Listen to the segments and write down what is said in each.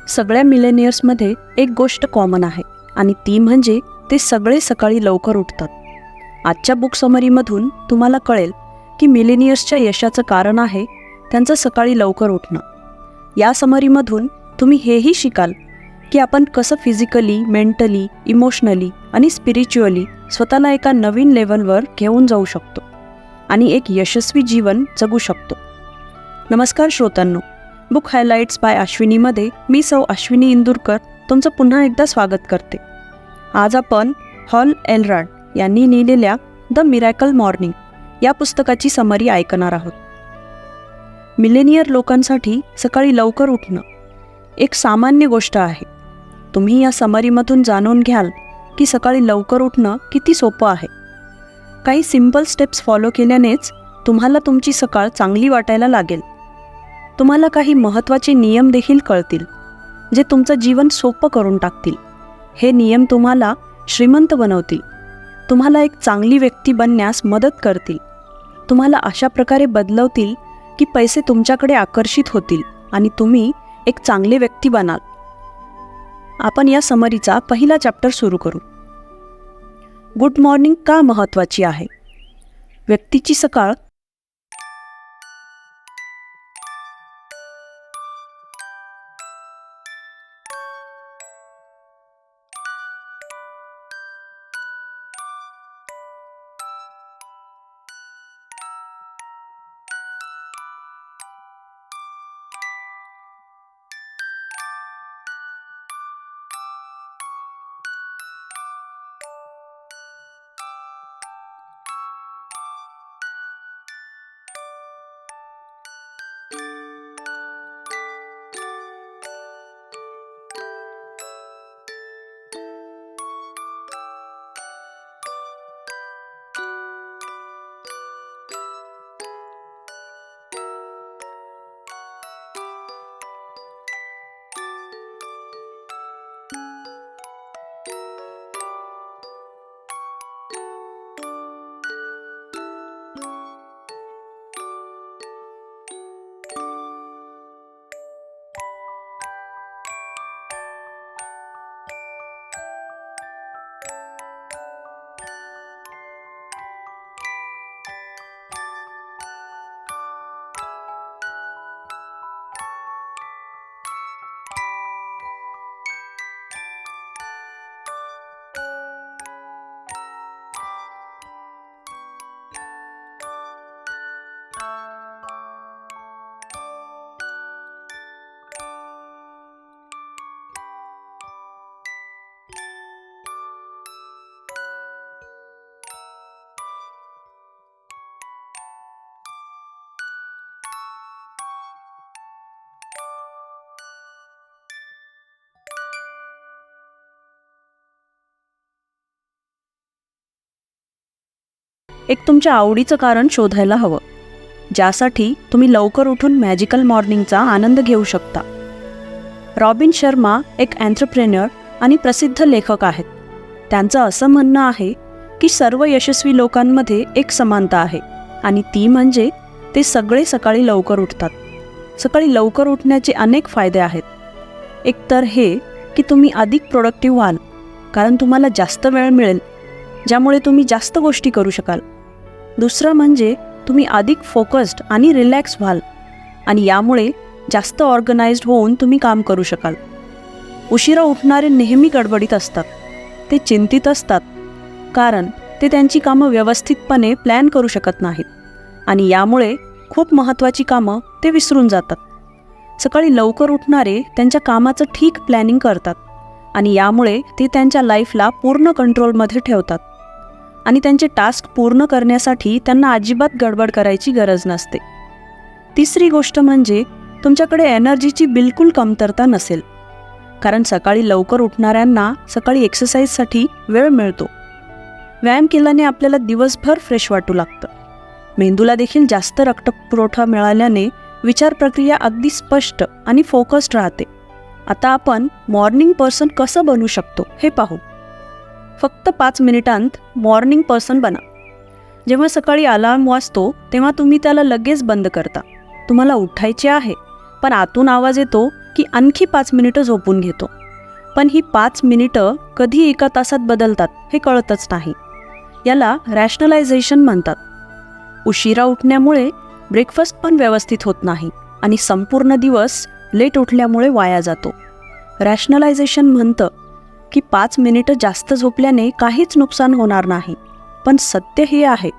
सगळ्या मिलेनियर्समध्ये एक गोष्ट कॉमन आहे आणि ती म्हणजे ते सगळे सकाळी लवकर उठतात. आजच्या बुक समरीमधून तुम्हाला कळेल की मिलेनियर्सच्या यशाचं कारण आहे त्यांचं सकाळी लवकर उठणं. या समरीमधून तुम्ही हेही शिकाल की आपण कसं फिजिकली, मेंटली, इमोशनली आणि स्पिरिच्युअली स्वतःला एका नवीन लेवलवर घेऊन जाऊ शकतो आणि एक यशस्वी जीवन जगू शकतो. नमस्कार श्रोतांनो, बुक हायलाइट्स बाय अश्विनीमध्ये मी सौ अश्विनी इंदुरकर तुमचं पुन्हा एकदा स्वागत करते. आज आपण हॉल एल्राड यांनी लिहिलेल्या द मिरॅकल मॉर्निंग या पुस्तकाची समरी ऐकणार आहोत. मिलेनियर लोकांसाठी सकाळी लवकर उठणं एक सामान्य गोष्ट आहे. तुम्ही या समरीमधून जाणून घ्याल की सकाळी लवकर उठणं किती सोपं आहे. काही सिंपल स्टेप्स फॉलो केल्यानेच तुम्हाला तुमची सकाळ चांगली वाटायला लागेल. तुम्हाला काही महत्त्वाचे नियम देखील कळतील जे तुमचं जीवन सोपं करून टाकतील. हे नियम तुम्हाला श्रीमंत बनवतील, तुम्हाला एक चांगली व्यक्ती बनण्यास मदत करतील, तुम्हाला अशा प्रकारे बदलवतील की पैसे तुमच्याकडे आकर्षित होतील आणि तुम्ही एक चांगले व्यक्ती बनाल. आपण या समरीचा पहिला चॅप्टर सुरू करू. गुड मॉर्निंग का महत्त्वाची आहे? व्यक्तीची सकाळ एक तुमच्या आवडीचं कारण शोधायला हवं, ज्यासाठी तुम्ही लवकर उठून मॅजिकल मॉर्निंगचा आनंद घेऊ शकता. रॉबिन शर्मा एक एंटरप्रेन्युअर आणि प्रसिद्ध लेखक आहेत. त्यांचं असं म्हणणं आहे की सर्व यशस्वी लोकांमध्ये एक समानता आहे आणि ती म्हणजे ते सगळे सकाळी लवकर उठतात. सकाळी लवकर उठण्याचे अनेक फायदे आहेत. एक तर हे की तुम्ही अधिक प्रोडक्टिव्ह व्हाल, कारण तुम्हाला जास्त वेळ मिळेल ज्यामुळे तुम्ही जास्त गोष्टी करू शकाल. दुसरं म्हणजे तुम्ही अधिक फोकस्ड आणि रिलॅक्स व्हाल आणि यामुळे जास्त ऑर्गनाइज्ड होऊन तुम्ही काम करू शकाल. उशिरा उठणारे नेहमी गडबडीत असतात. ते चिंतित असतात कारण ते त्यांची कामं व्यवस्थितपणे प्लॅन करू शकत नाहीत आणि यामुळे खूप महत्त्वाची कामं ते विसरून जातात. सकाळी लवकर उठणारे त्यांच्या कामाचं ठीक प्लॅनिंग करतात आणि यामुळे ते त्यांच्या लाईफला पूर्ण कंट्रोलमध्ये ठेवतात आणि त्यांचे टास्क पूर्ण करण्यासाठी त्यांना अजिबात गडबड करायची गरज नसते. तिसरी गोष्ट म्हणजे तुमच्याकडे एनर्जीची बिलकुल कमतरता नसेल, कारण सकाळी लवकर उठणाऱ्यांना सकाळी एक्सरसाइजसाठी वेळ मिळतो. व्यायाम केल्याने आपल्याला दिवसभर फ्रेश वाटू लागतं. मेंदूला देखील जास्त रक्तपुरवठा मिळाल्याने विचार प्रक्रिया अगदी स्पष्ट आणि फोकस्ड राहते. आता आपण मॉर्निंग पर्सन कसं बनू शकतो हे पाहू. फक्त 5 मिनिटांत मॉर्निंग पर्सन बना. जेव्हा सकाळी अलार्म वाजतो तेव्हा तुम्ही त्याला लगेच बंद करता. तुम्हाला उठायचे आहे, पण आतून आवाज येतो की आणखी 5 मिनिटं झोपून घेतो. पण ही 5 मिनिटं कधी 1 तासात बदलतात हे कळतच नाही. याला रॅशनलायझेशन म्हणतात. उशिरा उठण्यामुळे ब्रेकफास्ट पण व्यवस्थित होत नाही आणि संपूर्ण दिवस लेट उठल्यामुळे वाया जातो. रॅशनलायझेशन म्हणतं की 5 मिनिटं जास्त झोपल्याने काहीच नुकसान होणार नाही. पण सत्य हे आहे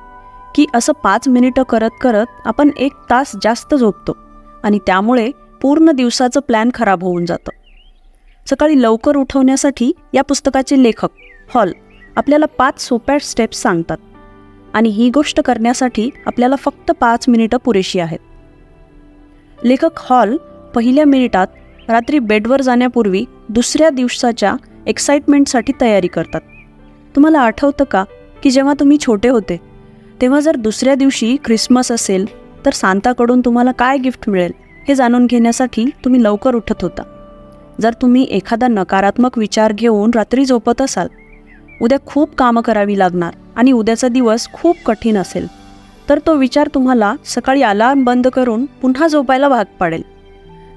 की असं 5 मिनिटं करत करत आपण 1 तास जास्त झोपतो आणि त्यामुळे पूर्ण दिवसाचं प्लॅन खराब होऊन जातं. सकाळी लवकर उठवण्यासाठी या पुस्तकाचे लेखक हॉल आपल्याला 5 सोप्या स्टेप्स सांगतात आणि ही गोष्ट करण्यासाठी आपल्याला फक्त 5 मिनिटं पुरेशी आहेत. लेखक हॉल पहिल्या मिनिटात रात्री बेडवर जाण्यापूर्वी दुसऱ्या दिवसाच्या एक्साइटमेंटसाठी तयारी करतात. तुम्हाला आठवतं का की जेव्हा तुम्ही छोटे होते तेव्हा जर दुसऱ्या दिवशी ख्रिसमस असेल तर सांताकडून तुम्हाला काय गिफ्ट मिळेल हे जाणून घेण्यासाठी तुम्ही लवकर उठत होता. जर तुम्ही एखादा नकारात्मक विचार घेऊन रात्री झोपत असाल, उद्या खूप कामं करावी लागणार आणि उद्याचा दिवस खूप कठीण असेल, तर तो विचार तुम्हाला सकाळी अलार्म बंद करून पुन्हा झोपायला भाग पाडेल.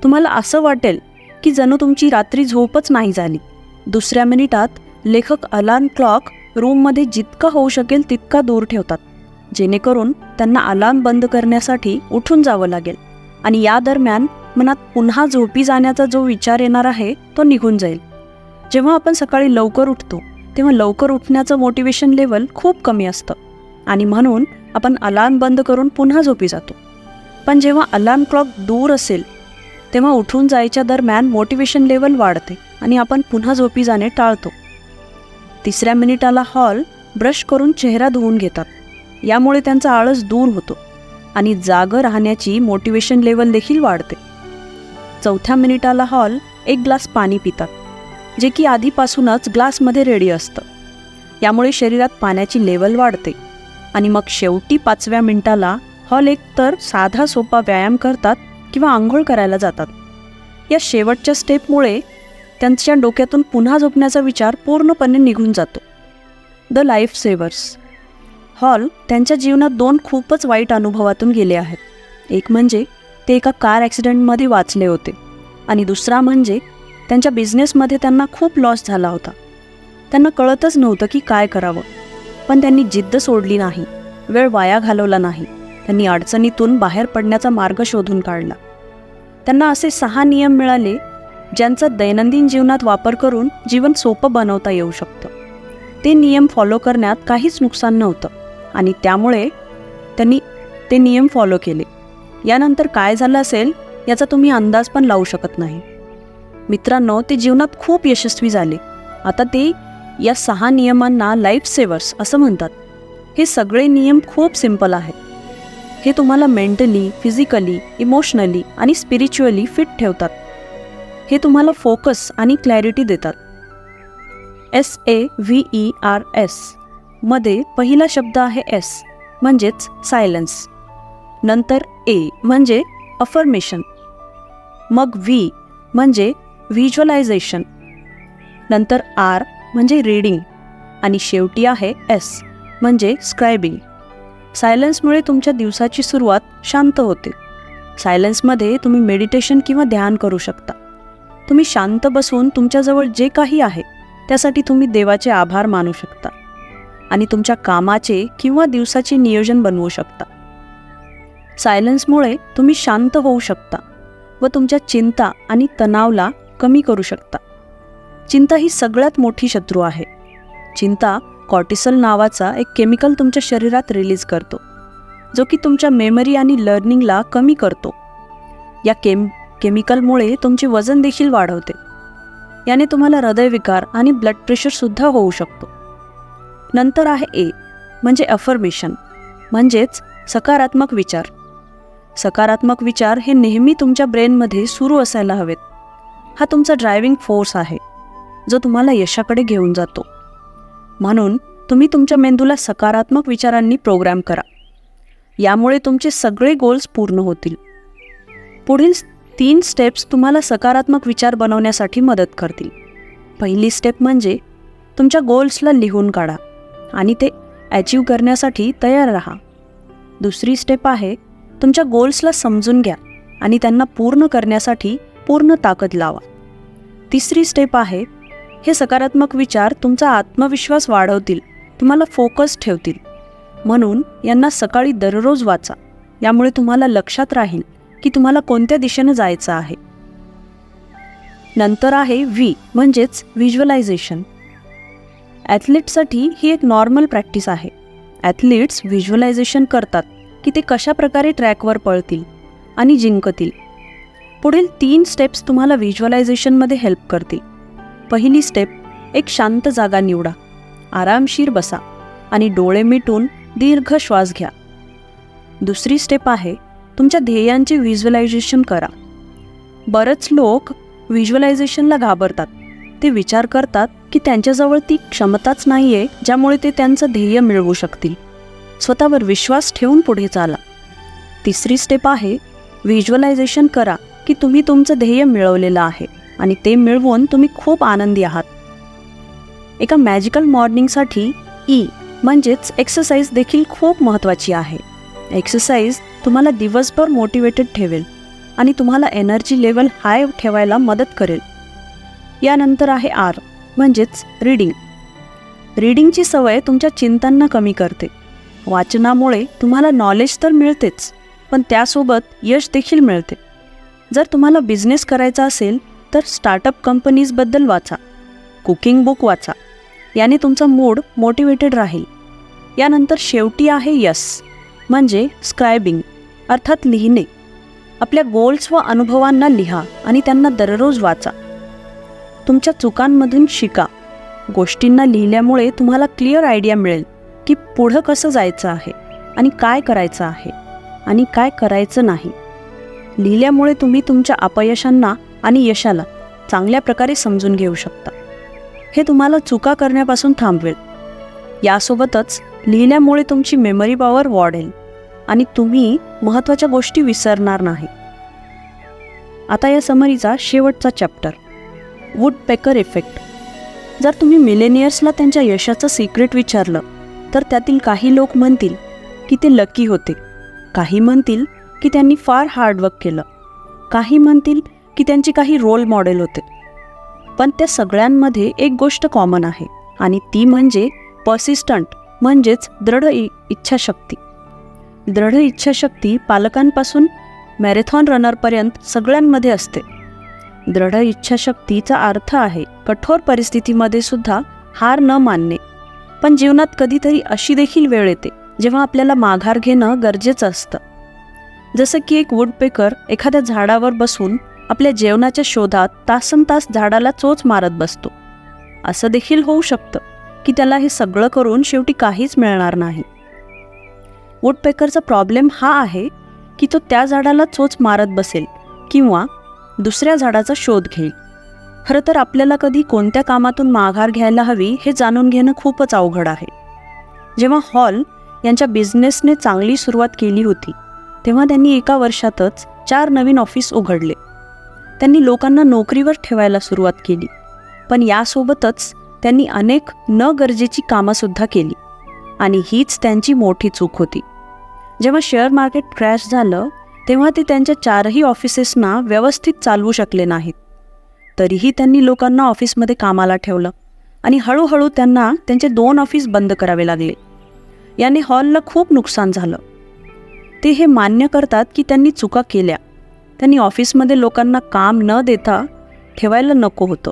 तुम्हाला असं वाटेल की जणू तुमची रात्री झोपच नाही झाली. दुसऱ्या मिनिटात लेखक अलार्म क्लॉक रूममध्ये जितका होऊ शकेल तितका दूर ठेवतात, जेणेकरून त्यांना अलार्म बंद करण्यासाठी उठून जावं लागेल आणि या दरम्यान मनात पुन्हा झोपी जाण्याचा जो विचार येणार आहे तो निघून जाईल. जेव्हा आपण सकाळी लवकर उठतो तेव्हा लवकर उठण्याचं मोटिवेशन लेवल खूप कमी असतं आणि म्हणून आपण अलार्म बंद करून पुन्हा झोपी जातो. पण जेव्हा अलार्म क्लॉक दूर असेल तेव्हा उठून जायच्या दरम्यान मोटिवेशन लेवल वाढते आणि आपण पुन्हा झोपी जाणे टाळतो. 3ऱ्या मिनिटाला हॉल ब्रश करून चेहरा धुवून घेतात. यामुळे त्यांचा आळस दूर होतो आणि जागं राहण्याची मोटिवेशन लेवल देखील वाढते. 4थ्या मिनिटाला हॉल 1 ग्लास पाणी पितात, जे की आधीपासूनच ग्लासमध्ये रेडी असतं. यामुळे शरीरात पाण्याची लेवल वाढते आणि मग शेवटी 5व्या मिनिटाला हॉल एकतर साधा सोपा व्यायाम करतात किंवा आंघोळ करायला जातात. या शेवटच्या स्टेपमुळे त्यांच्या डोक्यातून पुन्हा झोपण्याचा विचार पूर्णपणे निघून जातो. द लाईफ सेवर्स हॉल त्यांच्या जीवनात 2 खूपच वाईट अनुभवातून गेले आहेत. एक म्हणजे ते एका कार ॲक्सिडेंटमध्ये वाचले होते आणि दुसरा म्हणजे त्यांच्या बिझनेसमध्ये त्यांना खूप लॉस झाला होता. त्यांना कळतच नव्हतं की काय करावं, पण त्यांनी जिद्द सोडली नाही, वेळ वाया घालवला नाही. त्यांनी अडचणीतून बाहेर पडण्याचा मार्ग शोधून काढला. त्यांना असे 6 नियम मिळाले ज्यांचा दैनंदिन जीवनात वापर करून जीवन सोपं बनवता येऊ शकतं. ते नियम फॉलो करण्यात काहीच नुकसान नव्हतं आणि त्यामुळे त्यांनी ते नियम फॉलो केले. यानंतर काय झालं असेल याचा तुम्ही अंदाज पण लावू शकत नाही. मित्रांनो, ते जीवनात खूप यशस्वी झाले. आता ते या 6 नियमांना लाईफ सेवर्स असं म्हणतात. हे सगळे नियम खूप सिंपल आहेत. हे तुम्हाला मेंटली, फिजिकली, इमोशनली आणि स्पिरिच्युअली फिट ठेवतात. हे तुम्हाला फोकस आणि क्लॅरिटी देतात. SAVERS मध्ये पहिला शब्द आहे S म्हणजेच सायलेन्स, नंतर A म्हणजे अफर्मेशन, मग V म्हणजे व्हिज्युअलायझेशन, नंतर R म्हणजे रीडिंग आणि शेवटी आहे S म्हणजे स्क्रायबिंग. सायलेन्समुळे तुमच्या दिवसाची सुरुवात शांत होते. सायलेन्समध्ये तुम्ही मेडिटेशन किंवा ध्यान करू शकता. तुम्ही शांत बसून तुमच्याजवळ जे काही आहे त्यासाठी तुम्ही देवाचे आभार मानू शकता आणि तुमच्या कामाचे किंवा दिवसाचे नियोजन बनवू शकता. सायलेन्समुळे तुम्ही शांत होऊ शकता व तुमच्या चिंता आणि तणावाला कमी करू शकता. चिंता ही सगळ्यात मोठी शत्रू आहे. चिंता कॉर्टिसॉल नावाचा एक केमिकल तुमच्या शरीरात रिलीज करतो, जो की तुमच्या मेमरी आणि लर्निंगला कमी करतो. या केमिकलमुळे तुमचे वजन देखील वाढवते. याने तुम्हाला हृदयविकार आणि ब्लड प्रेशरसुद्धा होऊ शकतो. नंतर आहे A म्हणजे अफर्मेशन म्हणजेच सकारात्मक विचार. सकारात्मक विचार हे नेहमी तुमच्या ब्रेनमध्ये सुरू असायला हवेत. हा तुमचा ड्रायव्हिंग फोर्स आहे जो तुम्हाला यशाकडे घेऊन जातो. म्हणून तुम्ही तुमच्या मेंदूला सकारात्मक विचारांनी प्रोग्राम करा. यामुळे तुमचे सगळे गोल्स पूर्ण होतील. पुढील 3 स्टेप्स तुम्हाला सकारात्मक विचार बनवण्यासाठी मदत करतील. पहिली स्टेप म्हणजे तुमच्या गोल्सला लिहून काढा आणि ते अचीव करण्यासाठी तयार राहा. दुसरी स्टेप आहे तुमच्या गोल्सला समजून घ्या आणि त्यांना पूर्ण करण्यासाठी पूर्ण ताकद लावा. तिसरी स्टेप आहे, हे सकारात्मक विचार तुमचा आत्मविश्वास वाढवतील, तुम्हाला फोकस ठेवतील. म्हणून यांना सकाळी दररोज वाचा. यामुळे तुम्हाला लक्षात राहील की तुम्हाला कोणत्या दिशेने जायचं आहे. नंतर आहे व्ही म्हणजेच व्हिज्युअलायझेशन. ॲथलीटसाठी ही एक नॉर्मल प्रॅक्टिस आहे. ॲथलीट्स व्हिज्युअलायझेशन करतात की ते कशा प्रकारे ट्रॅकवर पळतील आणि जिंकतील. पुढील 3 स्टेप्स तुम्हाला व्हिज्युअलायझेशनमध्ये हेल्प करतील. पहिली स्टेप, एक शांत जागा निवडा. आरामशीर बसा आणि डोळे मिटून दीर्घ श्वास घ्या. दुसरी स्टेप आहे, तुमच्या ध्येयांचे व्हिज्युअलायझेशन करा. बरेच लोक व्हिज्युअलायझेशनला घाबरतात. ते विचार करतात की त्यांच्याजवळ ती क्षमताच नाही आहे ज्यामुळे ते त्यांचं ध्येय मिळवू शकतील. स्वतःवर विश्वास ठेवून पुढे चाला. तिसरी स्टेप आहे, व्हिज्युअलायझेशन करा की तुम्ही तुमचं ध्येय मिळवलेलं आहे आणि ते मिळवून तुम्ही खूप आनंदी आहात. एका मॅजिकल मॉर्निंगसाठी ई म्हणजेच एक्सरसाइज देखील खूप महत्त्वाची आहे. एक्सरसाइज तुम्हाला दिवसभर मोटिवेटेड ठेवेल आणि तुम्हाला एनर्जी लेवल हाय ठेवायला मदत करेल. यानंतर आहे आर म्हणजेच रीडिंग. रीडिंगची सवय तुमच्या चिंतांना कमी करते. वाचनामुळे तुम्हाला नॉलेज तर मिळतेच, पण त्यासोबत यश देखील मिळते. जर तुम्हाला बिझनेस करायचा असेल तर स्टार्टअप कंपनीजबद्दल वाचा, कुकिंग बुक वाचा. याने तुमचा मूड मोटिवेटेड राहील. यानंतर शेवटी आहे यस म्हणजे स्क्रायबिंग अर्थात लिहिणे. आपल्या गोल्स व अनुभवांना लिहा आणि त्यांना दररोज वाचा. तुमच्या चुकांमधून शिका. गोष्टींना लिहिल्यामुळे तुम्हाला क्लिअर आयडिया मिळेल की पुढं कसं जायचं आहे आणि काय करायचं आहे आणि काय करायचं नाही. लिहिल्यामुळे तुम्ही तुमच्या अपयशांना आणि यशाला चांगल्या प्रकारे समजून घेऊ शकता. हे तुम्हाला चुका करण्यापासून थांबवेल. यासोबतच लिहिल्यामुळे तुमची मेमरी पॉवर वाढेल आणि तुम्ही महत्त्वाच्या गोष्टी विसरणार नाही. आता या समरीचा शेवटचा चॅप्टर, वुडपेकर इफेक्ट. जर तुम्ही मिलेनियर्सला त्यांच्या यशाचं सिक्रेट विचारलं तर त्यातील काही लोक म्हणतील की ते लकी होते, काही म्हणतील की त्यांनी फार हार्डवर्क केलं, काही म्हणतील की त्यांचे काही रोल मॉडेल होते. पण त्या सगळ्यांमध्ये एक गोष्ट कॉमन आहे आणि ती म्हणजे पर्सिस्टंट म्हणजेच दृढ इच्छाशक्ती. दृढ इच्छाशक्ती पालकांपासून मॅरेथॉन रनरपर्यंत सगळ्यांमध्ये असते. दृढ इच्छाशक्तीचा अर्थ आहे कठोर परिस्थितीमध्ये सुद्धा हार न मानणे. पण जीवनात कधीतरी अशी देखील वेळ येते जेव्हा आपल्याला माघार घेणं गरजेचं असतं. जसं की एक वुडपेकर एखाद्या झाडावर बसून आपल्या जेवणाच्या शोधात तासनतास झाडाला चोच मारत बसतो. असं देखील होऊ शकतं की त्याला हे सगळं करून शेवटी काहीच मिळणार नाही. वुडपेकरचा प्रॉब्लेम हा आहे की तो त्या झाडाला चोच मारत बसेल किंवा दुसऱ्या झाडाचा शोध घेईल. खरं तर आपल्याला कधी कोणत्या कामातून माघार घ्यायला हवी हे जाणून घेणं खूपच अवघड आहे. जेव्हा हॉल यांच्या बिझनेसने चांगली सुरुवात केली होती तेव्हा त्यांनी एका वर्षातच 4 नवीन ऑफिस उघडले. त्यांनी लोकांना नोकरीवर ठेवायला सुरुवात केली, पण यासोबतच त्यांनी अनेक न गरजेची कामंसुद्धा केली आणि हीच त्यांची मोठी चूक होती. जेव्हा शेअर मार्केट क्रॅश झालं तेव्हा ते त्यांच्या 4ही ऑफिसेसना व्यवस्थित चालवू शकले नाहीत. तरीही त्यांनी लोकांना ऑफिसमध्ये कामाला ठेवलं आणि हळूहळू त्यांना त्यांचे 2 ऑफिस बंद करावे लागले. याने हॉलला खूप नुकसान झालं. ते हे मान्य करतात की त्यांनी चुका केल्या. त्यांनी ऑफिसमध्ये लोकांना काम न देता ठेवायला नको होतं.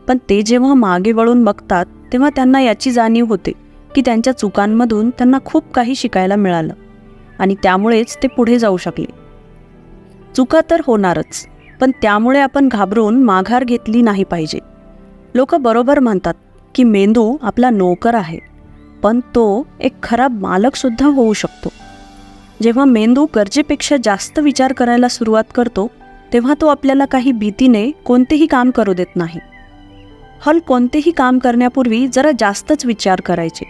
पण ते जेव्हा मागे वळून बघतात तेव्हा त्यांना याची जाणीव होते की त्यांच्या चुकांमधून त्यांना खूप काही शिकायला मिळालं आणि त्यामुळेच ते पुढे जाऊ शकले. चुका तर होणारच, पण त्यामुळे आपण घाबरून माघार घेतली नाही पाहिजे. लोक बरोबर म्हणतात की मेंदू आपला नोकर आहे, पण तो एक खराब मालकसुद्धा होऊ शकतो. जेव्हा मेंदू गरजेपेक्षा जास्त विचार करायला सुरुवात करतो तेव्हा तो आपल्याला काही भीतीने कोणतेही काम करू देत नाही. हॉल कोणतेही काम करण्यापूर्वी जरा जास्तच विचार करायचे.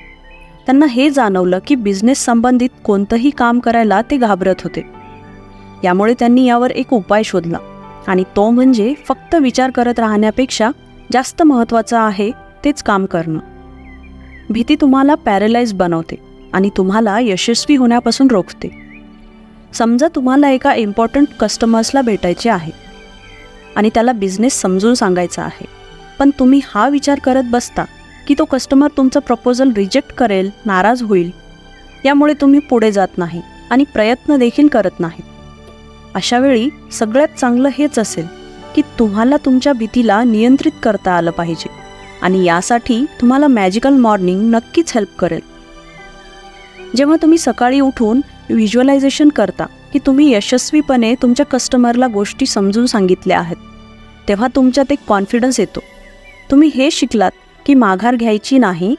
त्यांना हे जाणवलं की बिझनेस संबंधित कोणतंही काम करायला ते घाबरत होते. यामुळे त्यांनी यावर एक उपाय शोधला आणि तो म्हणजे फक्त विचार करत राहण्यापेक्षा जास्त महत्त्वाचं आहे तेच काम करणं. भीती तुम्हाला पॅरालाइज बनवते आणि तुम्हाला यशस्वी होण्यापासून रोखते. समजा तुम्हाला एका इम्पॉर्टंट कस्टमर्सला भेटायचे आहे आणि त्याला बिझनेस समजून सांगायचा आहे. पण तुम्ही हा विचार करत बसता की तो कस्टमर तुमचं प्रपोजल रिजेक्ट करेल, नाराज होईल. यामुळे तुम्ही पुढे जात नाही आणि प्रयत्न देखील करत नाही. अशावेळी सगळ्यात चांगलं हेच असेल की तुम्हाला तुमच्या भीतीला नियंत्रित करता आलं पाहिजे आणि यासाठी तुम्हाला मॅजिकल मॉर्निंग नक्कीच हेल्प करेल. जेव्हा तुम्ही सकाळी उठून व्हिज्युअलायझेशन करता की तुम्ही यशस्वीपणे तुमच्या कस्टमरला गोष्टी समजून सांगितल्या आहेत, तेव्हा तुमच्यात एक कॉन्फिडन्स येतो. तुम्ही हे शिकलात की माघार घ्यायची नाही,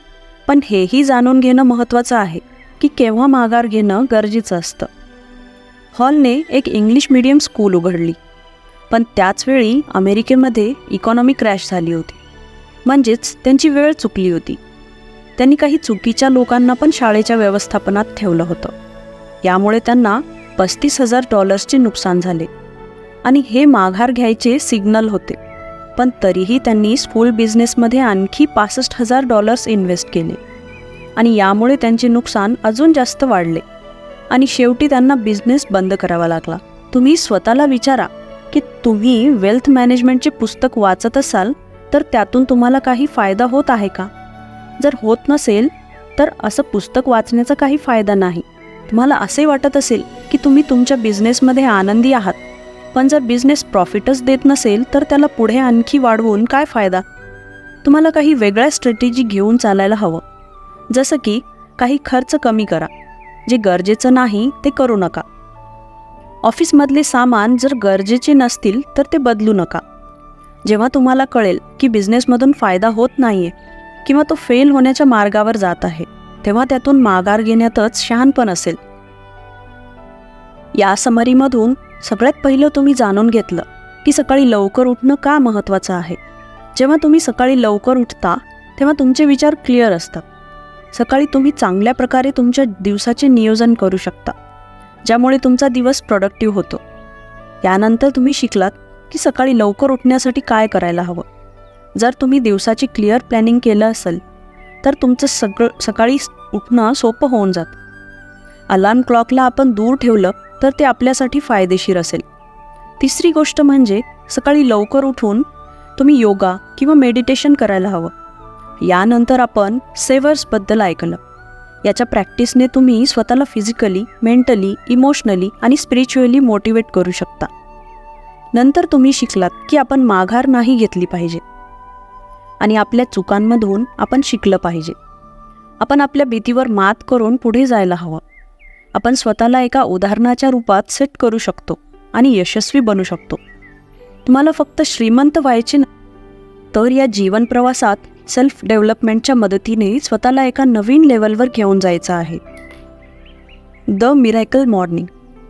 पण हेही जाणून घेणं महत्त्वाचं आहे की केव्हा माघार घेणं गरजेचं असतं. हॉलने एक इंग्लिश मीडियम स्कूल उघडली, पण त्याचवेळी अमेरिकेमध्ये इकॉनॉमी क्रॅश झाली होती. म्हणजेच त्यांची वेळ चुकली होती. त्यांनी काही चुकीच्या लोकांना पण शाळेच्या व्यवस्थापनात ठेवलं होतं. यामुळे त्यांना $35,000 नुकसान झाले आणि हे माघार घ्यायचे सिग्नल होते. पण तरीही त्यांनी स्कूल बिझनेसमध्ये आणखी $65,000 इन्व्हेस्ट केले आणि यामुळे त्यांचे नुकसान अजून जास्त वाढले आणि शेवटी त्यांना बिझनेस बंद करावा लागला. तुम्ही स्वतःला विचारा की तुम्ही वेल्थ मॅनेजमेंटचे पुस्तक वाचत असाल तर त्यातून तुम्हाला काही फायदा होत आहे का? जर होत नसेल तर असं पुस्तक वाचण्याचा काही फायदा नाही. तुम्हाला असे वाटत असेल की तुम्ही तुमच्या बिझनेसमध्ये आनंदी आहात, पण जर बिझनेस प्रॉफिटच देत नसेल तर त्याला पुढे आणखी वाढवून काय फायदा? तुम्हाला काही वेगळ्या स्ट्रॅटेजी घेऊन चालायला हवं. जसं की काही खर्च कमी करा, जे गरजेचं नाही ते करू नका. ऑफिसमधले सामान जर गरजेचे नसतील तर ते बदलू नका. जेव्हा तुम्हाला कळेल की बिझनेसमधून फायदा होत नाहीये किंवा तो फेल होण्याच्या मार्गावर जात आहे, तेव्हा त्यातून माघार घेण्यातच शहाणपण असेल. या समरीमधून सगळ्यात पहिलं तुम्ही जाणून घेतलं की सकाळी लवकर उठणं का महत्त्वाचं आहे. जेव्हा तुम्ही सकाळी लवकर उठता तेव्हा तुमचे विचार क्लिअर असतात. सकाळी तुम्ही चांगल्या प्रकारे तुमच्या दिवसाचे नियोजन करू शकता, ज्यामुळे तुमचा दिवस प्रोडक्टिव्ह होतो. यानंतर तुम्ही शिकलात की सकाळी लवकर उठण्यासाठी काय करायला हवं. जर तुम्ही दिवसाची क्लिअर प्लॅनिंग केलं असेल तर तुमचं सकाळी उठणं सोपं होऊन जातं. अलार्म क्लॉकला आपण दूर ठेवलं तर ते आपल्यासाठी फायदेशीर असेल. तिसरी गोष्ट म्हणजे सकाळी लवकर उठून तुम्ही योगा किंवा मेडिटेशन करायला हवं. यानंतर आपण सेवर्सबद्दल ऐकलं. याच्या प्रॅक्टिसने तुम्ही स्वतःला फिजिकली, मेंटली, इमोशनली आणि स्पिरिच्युअली मोटिवेट करू शकता. नंतर तुम्ही शिकलात की आपण माघार नाही घेतली पाहिजे आणि आपल्या चुकांमधून आपण शिकलं पाहिजे. आपण आपल्या भीतीवर मात करून पुढे जायला हवं. आपण स्वतःला एका उदाहरणाच्या रूपात सेट करू शकतो आणि यशस्वी बनू शकतो. तुम्हाला फक्त श्रीमंत व्हायचे नाही, तर या जीवन प्रवासात सेल्फ डेव्हलपमेंटच्या मदतीने स्वतःला एका नवीन लेवलवर घेऊन जायचं आहे. द मिरॅकल मॉर्निंग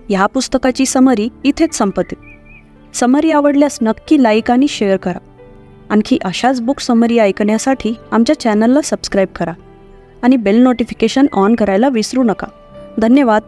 ह्या पुस्तकाची समरी इथेच संपते. समरी आवडल्यास नक्की लाईक आणि शेअर करा. आणखी अशाच बुक समरी ऐकण्यासाठी आमच्या चॅनलला सबस्क्राईब करा आणि बेल नोटिफिकेशन ऑन करायला विसरू नका. धन्यवाद.